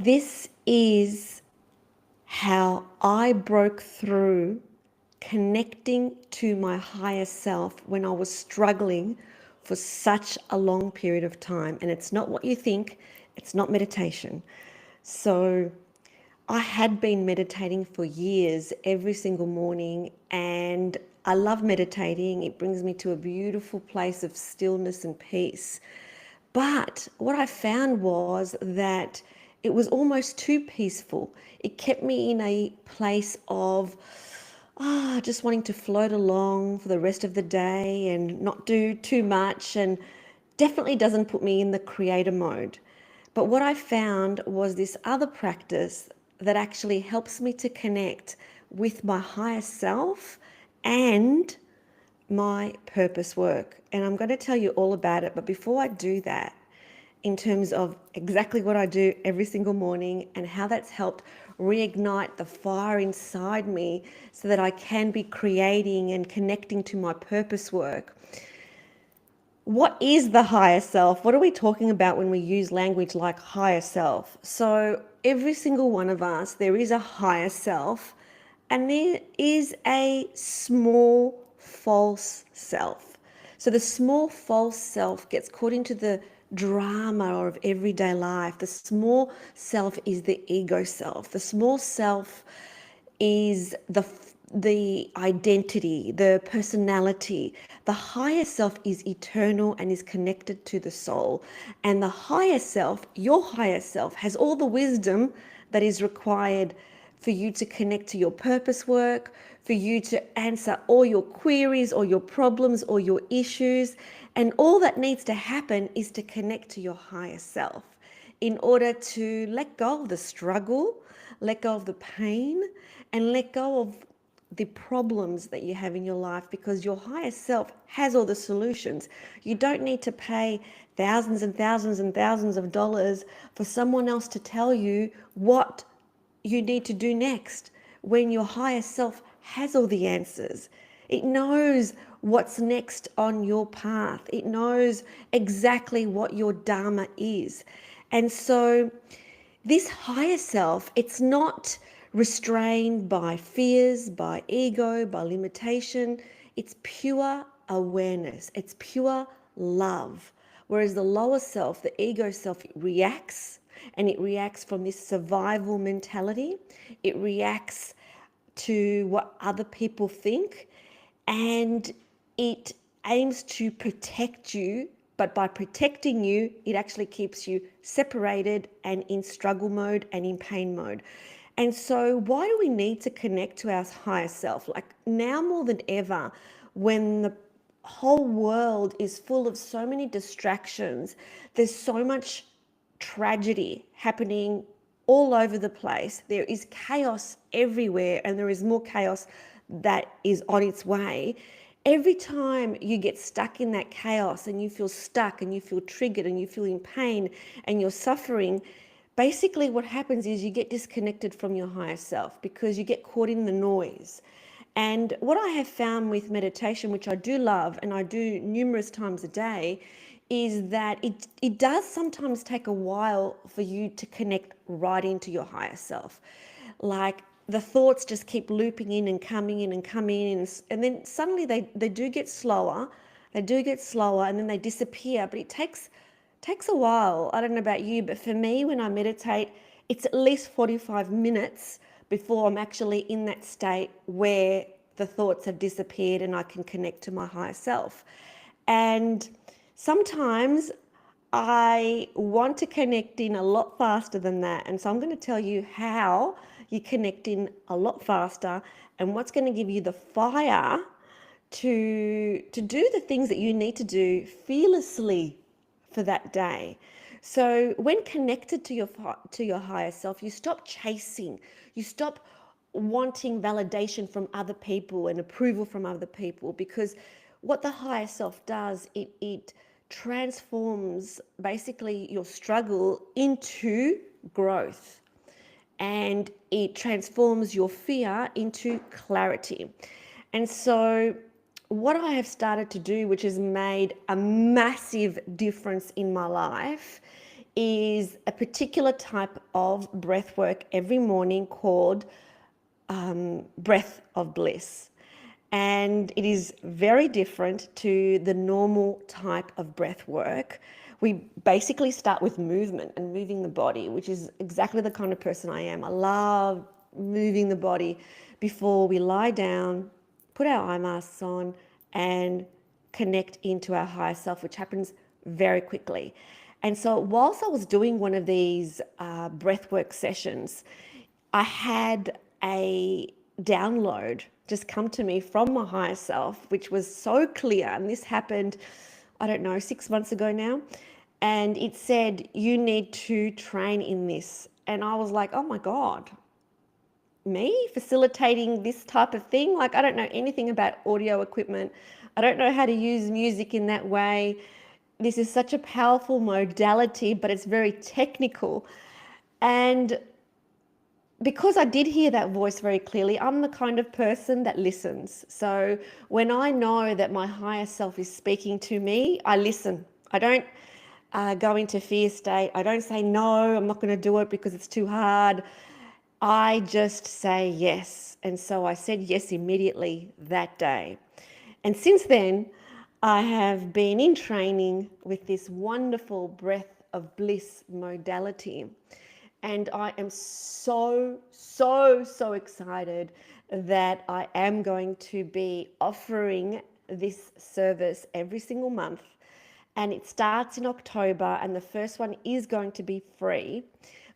This is how I broke through connecting to my higher self when I was struggling for such a long period of time. And it's not what you think, it's not meditation. So I had been meditating for years every single morning, and I love meditating. It brings me to a beautiful place of stillness and peace. But what I found was that it was almost too peaceful. It kept me in a place of just wanting to float along for the rest of the day and not do too much, and definitely doesn't put me in the creator mode. But what I found was this other practice that actually helps me to connect with my higher self and my purpose work. And I'm going to tell you all about it. But before I do that, in terms of exactly what I do every single morning and how that's helped reignite the fire inside me so that I can be creating and connecting to my purpose work. What is the higher self? What are we talking about when we use language like higher self? So, every single one of us, there is a higher self, and there is a small false self. So, the small false self gets caught into the drama of everyday life. The small self is the ego self. The small self is the identity, the personality. The higher self is eternal and is connected to the soul. And the higher self, your higher self, has all the wisdom that is required for you to connect to your purpose work, for you to answer all your queries or your problems or your issues. And all that needs to happen is to connect to your higher self in order to let go of the struggle, let go of the pain, and let go of the problems that you have in your life, because your higher self has all the solutions. You don't need to pay thousands and thousands and thousands of dollars for someone else to tell you what you need to do next, when your higher self has all the answers. It knows what's next on your path. It knows exactly what your dharma is. And so this higher self, it's not restrained by fears, by ego, by limitation. It's pure awareness. It's pure love. Whereas the lower self, the ego self, it reacts, and it reacts from this survival mentality. It reacts to what other people think, and it aims to protect you. But by protecting you, it actually keeps you separated and in struggle mode and in pain mode. And so, why do we need to connect to our higher self? Like now more than ever, when the whole world is full of so many distractions, there's so much tragedy happening all over the place. There is chaos everywhere, and there is more chaos that is on its way. Every time you get stuck in that chaos and you feel stuck and you feel triggered and you feel in pain and you're suffering, basically what happens is you get disconnected from your higher self because you get caught in the noise. And what I have found with meditation, which I do love and I do numerous times a day, is that it does sometimes take a while for you to connect right into your higher self. Like the thoughts just keep looping in and coming in and coming in, and then suddenly they do get slower. They do get slower and then they disappear, but it takes a while. I don't know about you, but for me, when I meditate, it's at least 45 minutes before I'm actually in that state where the thoughts have disappeared and I can connect to my higher self. And sometimes I want to connect in a lot faster than that. And so I'm going to tell you how you connect in a lot faster and what's going to give you the fire to do the things that you need to do fearlessly for that day. So when connected to your higher self, you stop chasing, you stop wanting validation from other people and approval from other people, because what the higher self does, it transforms basically your struggle into growth, and it transforms your fear into clarity. And so what I have started to do, which has made a massive difference in my life, is a particular type of breath work every morning called breath of bliss. And it is very different to the normal type of breath work. We basically start with movement and moving the body, which is exactly the kind of person I am. I love moving the body before we lie down, put our eye masks on, and connect into our higher self, which happens very quickly. And so, whilst I was doing one of these breathwork sessions, I had a download just come to me from my higher self, which was so clear. And this happened, I don't know, 6 months ago now. And it said, you need to train in this. And I was like, oh my God, me facilitating this type of thing? Like, I don't know anything about audio equipment. I don't know how to use music in that way. This is such a powerful modality, but it's very technical. And because I did hear that voice very clearly, I'm the kind of person that listens. So when I know that my higher self is speaking to me, I listen. I don't go into fear state. I don't say, no, I'm not going to do it because it's too hard. I just say yes. And so I said yes immediately that day. And since then, I have been in training with this wonderful breath of bliss modality. And I am so excited that I am going to be offering this service every single month. And it starts in October, and the first one is going to be free.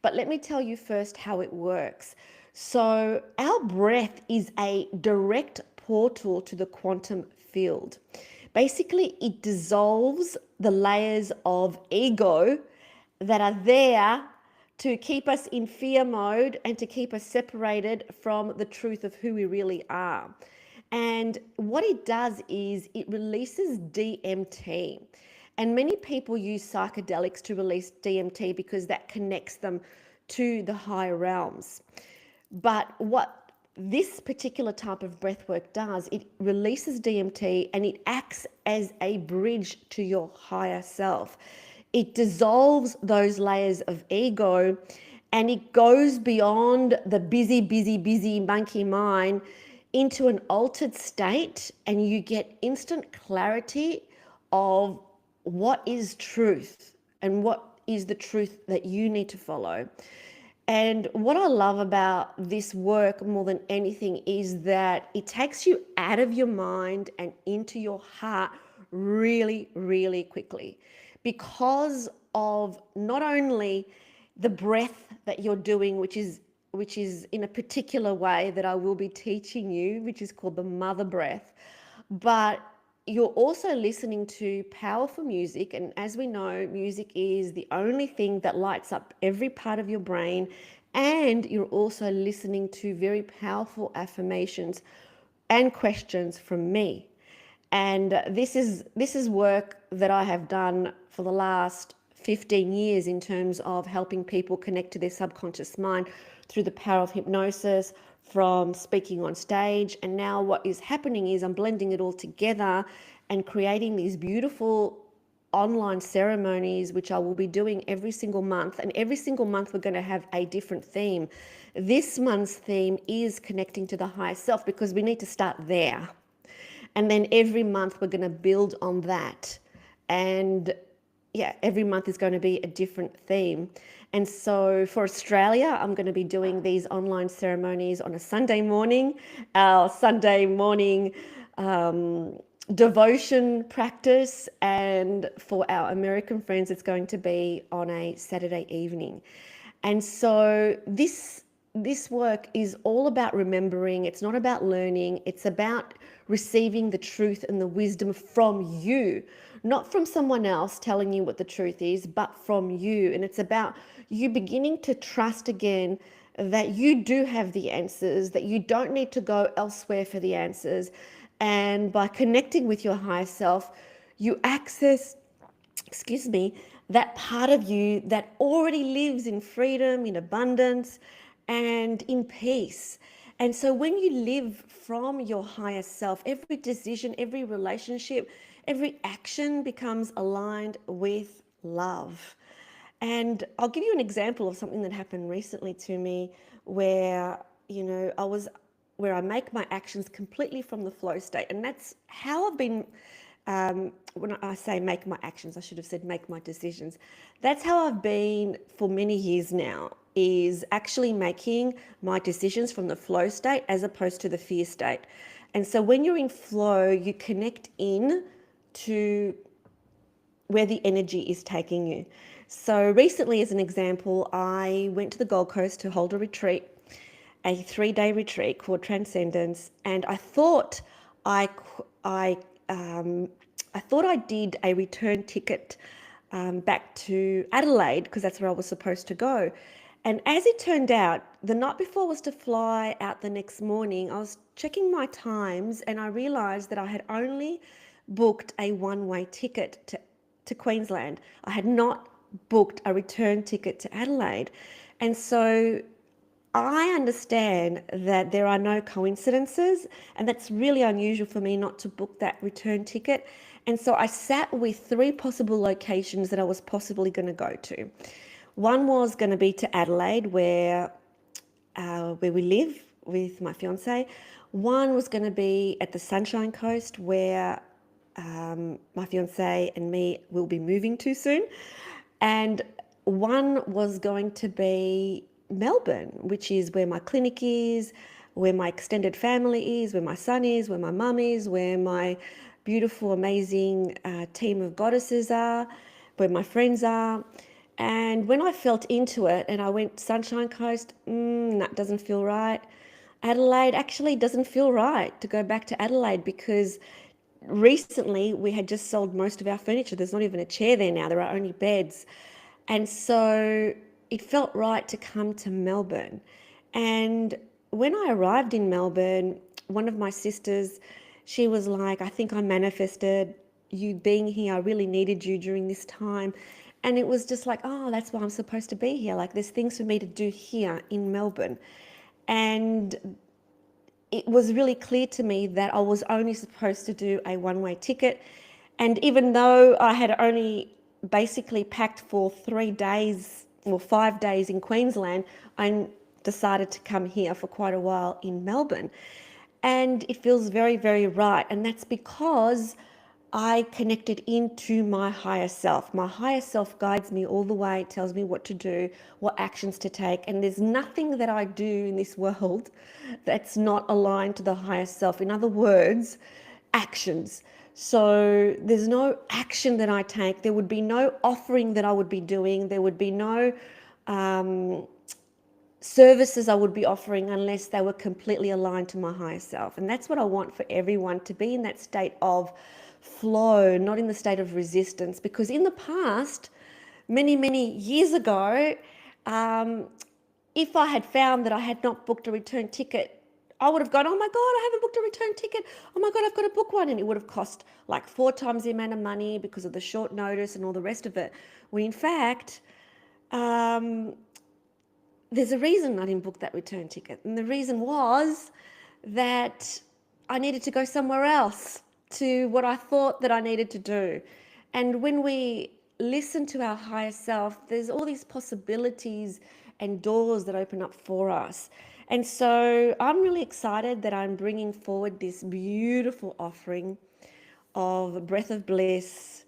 But let me tell you first how it works. So, our breath is a direct portal to the quantum field. Basically, it dissolves the layers of ego that are there to keep us in fear mode and to keep us separated from the truth of who we really are. And what it does is it releases DMT. And many people use psychedelics to release DMT because that connects them to the higher realms. But what this particular type of breath work does, it releases DMT and it acts as a bridge to your higher self. It dissolves those layers of ego and it goes beyond the busy monkey mind into an altered state, and you get instant clarity of what is truth and what is the truth that you need to follow. And what I love about this work more than anything is that it takes you out of your mind and into your heart really quickly, because of not only the breath that you're doing, which is in a particular way that I will be teaching you, which is called the mother breath, but you're also listening to powerful music. And as we know, music is the only thing that lights up every part of your brain. And you're also listening to very powerful affirmations and questions from me. And this is work that I have done for the last 15 years in terms of helping people connect to their subconscious mind through the power of hypnosis, from speaking on stage. And now what is happening is I'm blending it all together and creating these beautiful online ceremonies, which I will be doing every single month. And every single month we're going to have a different theme. This month's theme is connecting to the higher self, because we need to start there. And then every month we're going to build on that. And yeah, every month is going to be a different theme. And so for Australia, I'm going to be doing these online ceremonies on a Sunday morning, our Sunday morning devotion practice. And for our American friends, it's going to be on a Saturday evening. And so this work is all about remembering. It's not about learning. It's about receiving the truth and the wisdom from you, not from someone else telling you what the truth is, but from you. And it's about you beginning to trust again that you do have the answers, that you don't need to go elsewhere for the answers. And by connecting with your higher self, you access, that part of you that already lives in freedom, in abundance, and in peace. And so when you live from your higher self, every decision, every relationship, every action becomes aligned with love. And I'll give you an example of something that happened recently to me where, where I make my actions completely from the flow state. And that's how I've been, when I say make my actions, I should have said make my decisions. That's how I've been for many years now, is actually making my decisions from the flow state as opposed to the fear state. And so when you're in flow, you connect in to where the energy is taking you. So recently, as an example, I went to the Gold Coast to hold a retreat, a 3-day retreat called Transcendence, and I, I, I thought I did a return ticket back to Adelaide because that's where I was supposed to go. And as it turned out, the night before was to fly out the next morning. I was checking my times and I realised that I had only booked a one-way ticket to Queensland. I had not booked a return ticket to Adelaide. And so I understand that there are no coincidences, and that's really unusual for me not to book that return ticket. And so I sat with 3 possible locations that I was possibly going to go to. One was going to be to Adelaide, where we live with my fiance. One was going to be at the Sunshine Coast, where my fiance and me will be moving to soon. And one was going to be Melbourne, which is where my clinic is, where my extended family is, where my son is, where my mum is, where my beautiful, amazing team of goddesses are, where my friends are. And when I felt into it and I went Sunshine Coast, that doesn't feel right. Adelaide actually doesn't feel right to go back to Adelaide because recently we had just sold most of our furniture. There's not even a chair there now. There are only beds. And so it felt right to come to Melbourne. And when I arrived in Melbourne, one of my sisters, she was like, I think I manifested you being here. I really needed you during this time. And it was just like, oh, that's why I'm supposed to be here. Like, there's things for me to do here in Melbourne. And it was really clear to me that I was only supposed to do a one-way ticket. And even though I had only basically packed for 3 days or 5 days in Queensland, I decided to come here for quite a while in Melbourne. And it feels very, very right. And that's because I connected into my higher self. My higher self guides me all the way, tells me what to do, what actions to take. And there's nothing that I do in this world that's not aligned to the higher self. In other words, actions. So there's no action that I take. There would be no offering that I would be doing. There would be no services I would be offering unless they were completely aligned to my higher self. And that's what I want for everyone, to be in that state of flow, not in the state of resistance. Because in the past, many, many years ago, if I had found that I had not booked a return ticket, I would have gone, oh my God, I haven't booked a return ticket. Oh my God, I've got to book one. And it would have cost like 4 times the amount of money because of the short notice and all the rest of it. When in fact, there's a reason I didn't book that return ticket. And the reason was that I needed to go somewhere else to what I thought that I needed to do. And when we listen to our higher self, there's all these possibilities and doors that open up for us. And so I'm really excited that I'm bringing forward this beautiful offering of Breath of Bliss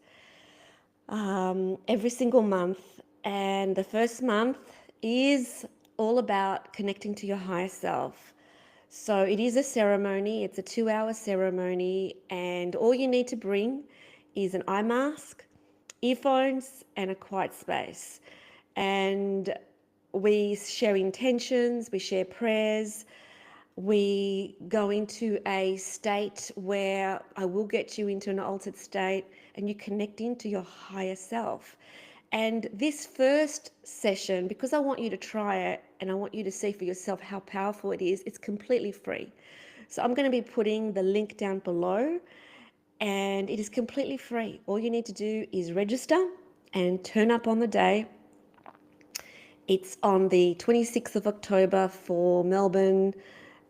every single month. And the first month is all about connecting to your higher self. So it is a ceremony. It's a 2-hour ceremony, and all you need to bring is an eye mask, earphones, and a quiet space. And we share intentions, we share prayers, we go into a state where I will get you into an altered state and you connect into your higher self. And this first session, because I want you to try it and I want you to see for yourself how powerful it is, it's completely free. So I'm going to be putting the link down below, and it is completely free. All you need to do is register and turn up on the day. It's on the 26th of October for Melbourne,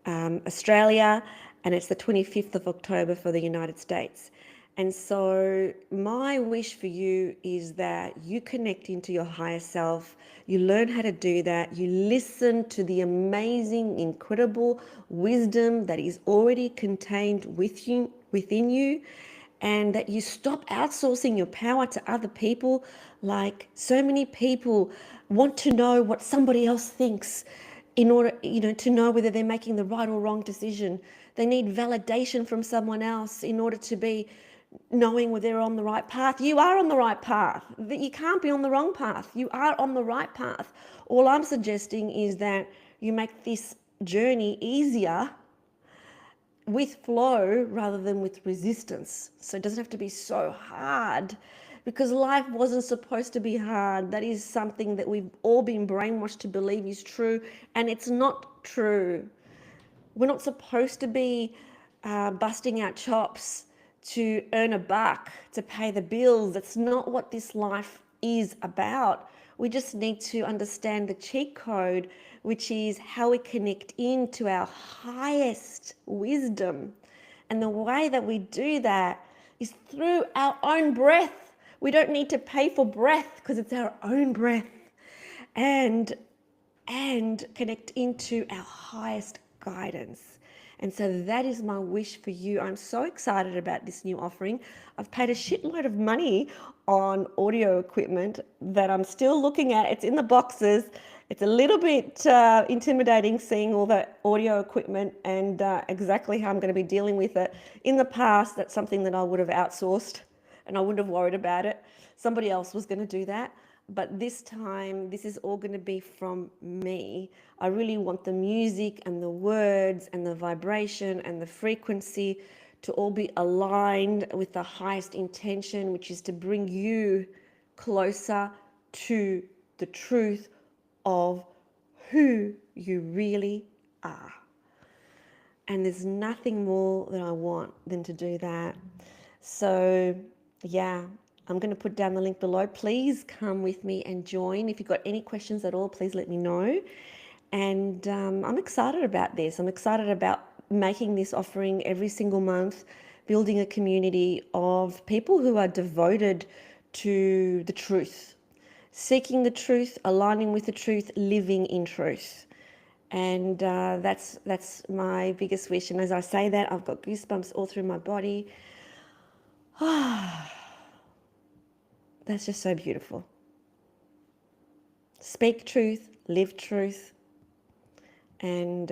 Australia, and it's the 25th of October for the United States. And so my wish for you is that you connect into your higher self, you learn how to do that, you listen to the amazing, incredible wisdom that is already contained within you, and that you stop outsourcing your power to other people. Like, so many people want to know what somebody else thinks in order, to know whether they're making the right or wrong decision. They need validation from someone else in order to be knowing whether they're on the right path. You are on the right path. You can't be on the wrong path. You are on the right path. All I'm suggesting is that you make this journey easier with flow rather than with resistance. So it doesn't have to be so hard, because life wasn't supposed to be hard. That is something that we've all been brainwashed to believe is true, and it's not true. We're not supposed to be busting our chops to earn a buck, to pay the bills. That's not what this life is about. We just need to understand the cheat code, which is how we connect into our highest wisdom. And the way that we do that is through our own breath. We don't need to pay for breath because it's our own breath. And connect into our highest guidance. And so that is my wish for you. I'm so excited about this new offering. I've paid a shitload of money on audio equipment that I'm still looking at. It's in the boxes. It's a little bit intimidating seeing all the audio equipment and exactly how I'm going to be dealing with it. In the past, that's something that I would have outsourced and I wouldn't have worried about it. Somebody else was going to do that. But this time, this is all going to be from me. I really want the music and the words and the vibration and the frequency to all be aligned with the highest intention, which is to bring you closer to the truth of who you really are. And there's nothing more that I want than to do that. So, yeah, I'm going to put down the link below. Please come with me and join. If you've got any questions at all, please let me know. And I'm excited about this. I'm excited about making this offering every single month, building a community of people who are devoted to the truth, seeking the truth, aligning with the truth, living in truth. And that's my biggest wish. And as I say that, I've got goosebumps all through my body. That's just so beautiful. Speak truth, live truth, and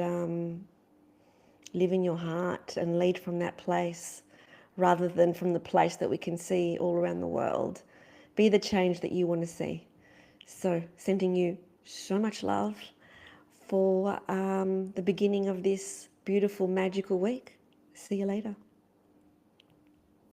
live in your heart and lead from that place rather than from the place that we can see all around the world. Be the change that you want to see. So, sending you so much love for the beginning of this beautiful, magical week. See you later.